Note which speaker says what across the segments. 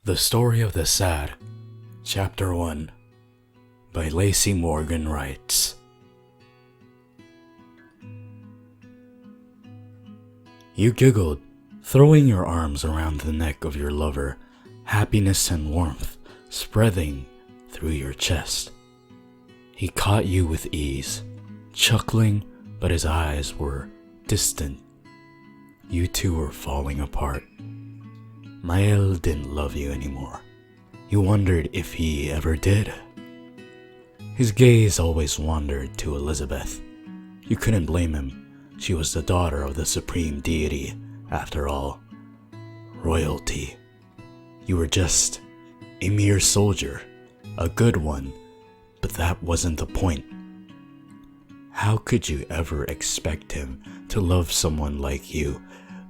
Speaker 1: The Story of the Sad, Chapter 1, by Lacey Morgan writes. You giggled, throwing your arms around the neck of your lover, happiness and warmth spreading through your chest. He caught you with ease, chuckling, but his eyes were distant. You two were falling apart. Mael didn't love you anymore. You wondered if he ever did. His gaze always wandered to Elizabeth. You couldn't blame him. She was the daughter of the supreme deity, after all. Royalty. You were just a mere soldier, a good one, but that wasn't the point. How could you ever expect him to love someone like you?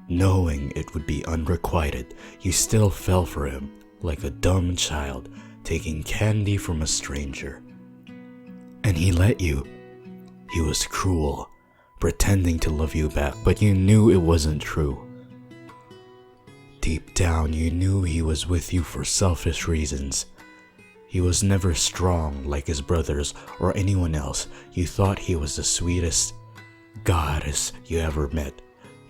Speaker 1: Knowing it would be unrequited, you still fell for him like a dumb child taking candy from a stranger. And he let you. He was cruel, pretending to love you back, but you knew it wasn't true. Deep down, you knew he was with you for selfish reasons. He was never strong like his brothers or anyone else. You thought he was the sweetest goddess you ever met.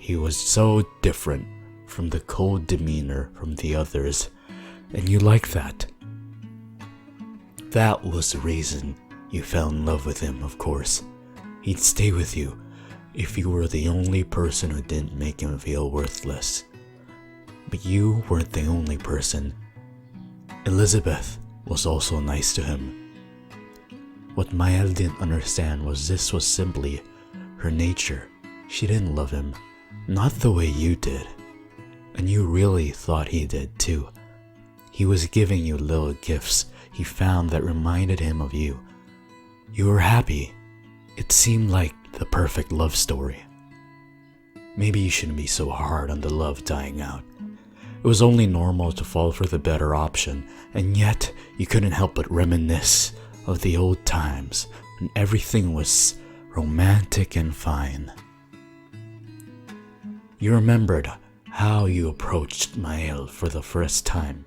Speaker 1: He was so different from the cold demeanor from the others, and you liked that. That was the reason you fell in love with him, of course. He'd stay with you if you were the only person who didn't make him feel worthless. But you weren't the only person. Elizabeth was also nice to him. What Mael didn't understand was this was simply her nature. She didn't love him. Not the way you did. And you really thought he did too. He was giving you little gifts he found that reminded him of you. You were happy. It seemed like the perfect love story. Maybe you shouldn't be so hard on the love dying out. It was only normal to fall for the better option, and yet you couldn't help but reminisce of the old times when everything was romantic and fine. You remembered how you approached Mael for the first time,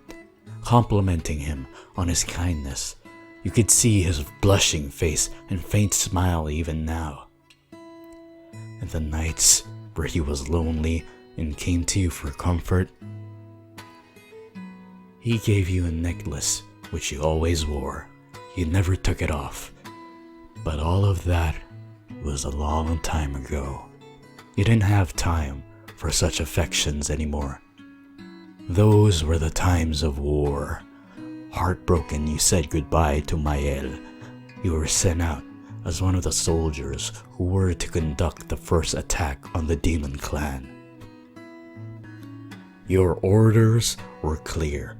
Speaker 1: complimenting him on his kindness. You could see his blushing face and faint smile even now. And the nights where he was lonely and came to you for comfort, he gave you a necklace which you always wore. You never took it off. But all of that was a long time ago. You didn't have time for such affections anymore. Those were the times of war. Heartbroken, you said goodbye to Mael. You were sent out as one of the soldiers who were to conduct the first attack on the demon clan. Your orders were clear.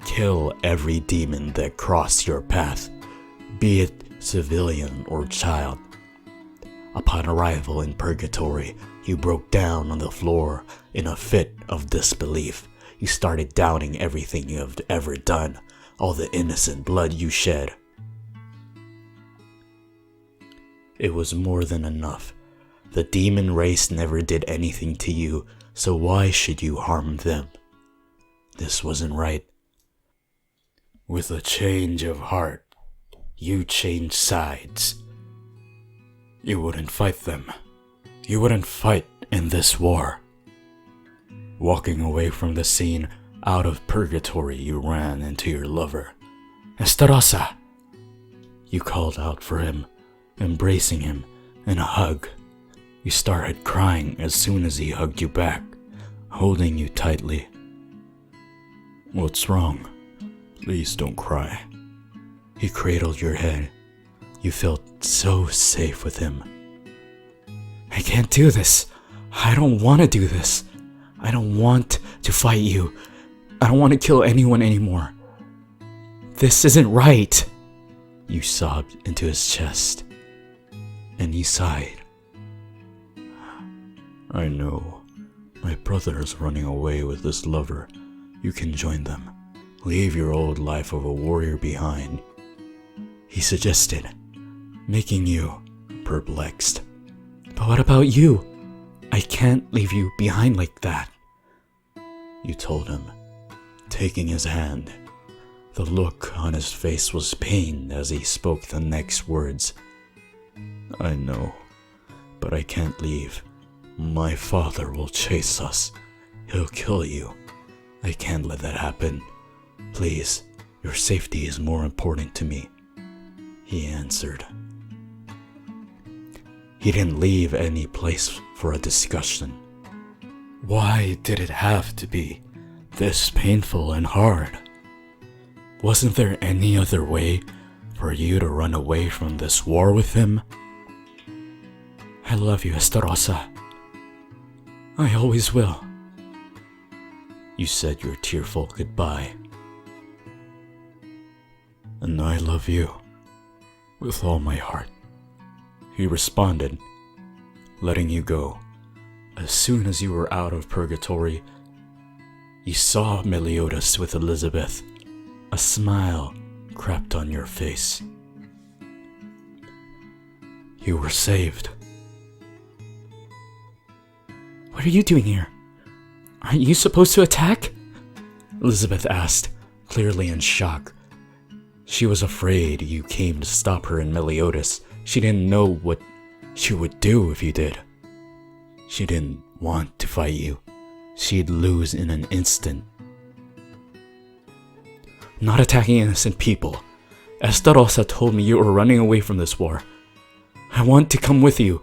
Speaker 1: Kill every demon that crossed your path, be it civilian or child. Upon arrival in purgatory, you broke down on the floor in a fit of disbelief. You started doubting everything you have ever done, all the innocent blood you shed. It was more than enough. The demon race never did anything to you, so why should you harm them? This wasn't right. With a change of heart, you changed sides. You wouldn't fight them. You wouldn't fight in this war. Walking away from the scene, out of purgatory, you ran into your lover. Estarossa! You called out for him, embracing him in a hug. You started crying as soon as he hugged you back, holding you tightly. What's wrong? Please don't cry. He cradled your head. You felt so safe with him. I can't do this. I don't want to do this. I don't want to fight you. I don't want to kill anyone anymore. This isn't right. You sobbed into his chest, and he sighed. I know. My brother is running away with his lover. You can join them. Leave your old life of a warrior behind, he suggested, making you perplexed. But what about you? I can't leave you behind like that. You told him. taking his hand. The look on his face was pain as he spoke the next words. I know, but I can't leave. My father will chase us. He'll kill you. I can't let that happen. Please, your safety is more important to me, he answered. He didn't leave any place for a discussion. Why did it have to be this painful and hard? Wasn't there any other way for you to run away from this war with him? I love you, Estarossa. I always will. You said your tearful goodbye. And I love you with all my heart, he responded, letting you go. As soon as you were out of purgatory, you saw Meliodas with Elizabeth. A smile crept on your face. You were saved. What are you doing here? Aren't you supposed to attack? Elizabeth asked, clearly in shock. She was afraid you came to stop her and Meliodas. She didn't know what she would do if you did. She didn't want to fight you. She'd lose in an instant. Not attacking innocent people. Estarossa told me you were running away from this war. I want to come with you.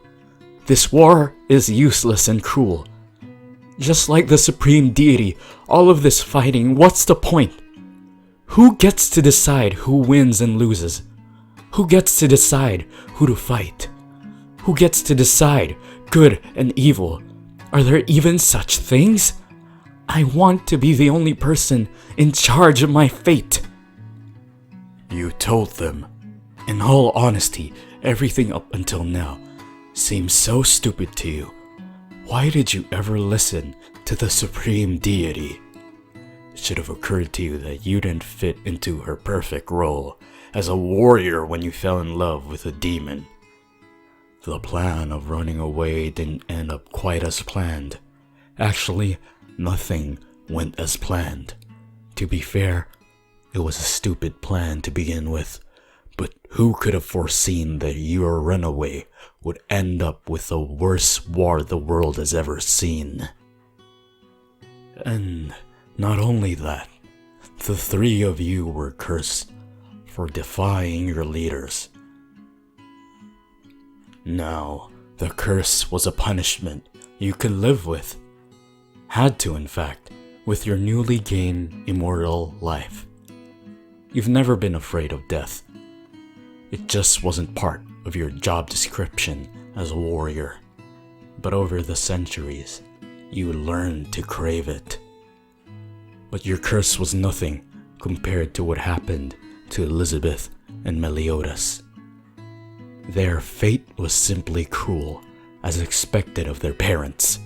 Speaker 1: This war is useless and cruel. Just like the supreme deity, all of this fighting, what's the point? Who gets to decide who wins and loses? Who gets to decide who to fight? Who gets to decide good and evil? Are there even such things? I want to be the only person in charge of my fate. You told them. In all honesty, everything up until now seems so stupid to you. Why did you ever listen to the supreme deity? It should have occurred to you that you didn't fit into her perfect role as a warrior when you fell in love with a demon. The plan of running away didn't end up quite as planned. Actually, nothing went as planned. To be fair, it was a stupid plan to begin with, but who could have foreseen that your runaway would end up with the worst war the world has ever seen? And not only that, the three of you were cursed for defying your leaders. Now, the curse was a punishment you could live with. Had to, in fact, with your newly gained immortal life. You've never been afraid of death. It just wasn't part of your job description as a warrior. But over the centuries, you learned to crave it. But your curse was nothing compared to what happened to Elizabeth and Meliodas. Their fate was simply cruel, as expected of their parents.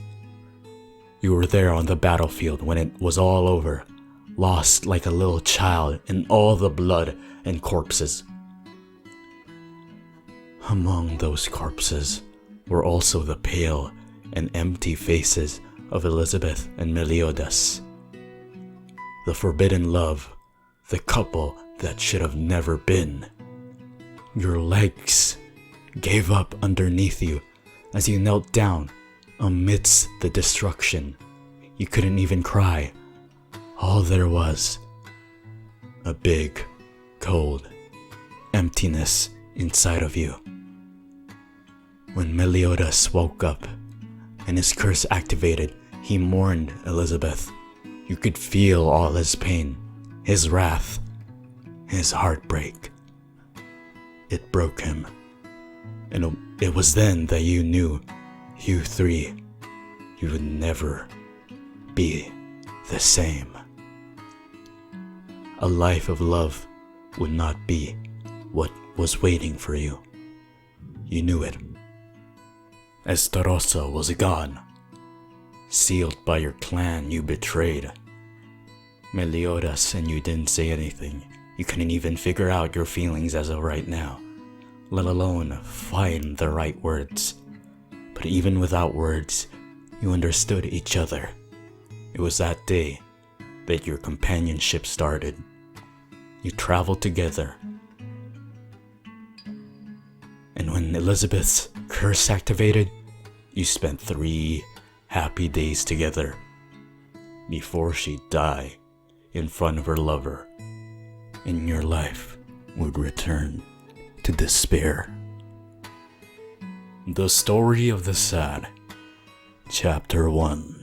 Speaker 1: You were there on the battlefield when it was all over, lost like a little child in all the blood and corpses. Among those corpses were also the pale and empty faces of Elizabeth and Meliodas. The forbidden love, the couple that should have never been. Your legs gave up underneath you as you knelt down amidst the destruction. You couldn't even cry. All there was, a big, cold emptiness inside of you. When Meliodas woke up and his curse activated, he mourned Elizabeth. You could feel all his pain, his wrath, his heartbreak. It broke him. And it was then that you knew, you three, you would never be the same. A life of love would not be what was waiting for you. You knew it. Estarossa was gone, sealed by your clan you betrayed. Meliodas and you didn't say anything. You couldn't even figure out your feelings as of right now, let alone find the right words. But even without words, you understood each other. It was that day that your companionship started. You traveled together. And when Elizabeth's curse activated, you spent 3 happy days together before she'd die in front of her lover, and your life would return to despair. The Story of the Sad, Chapter 1.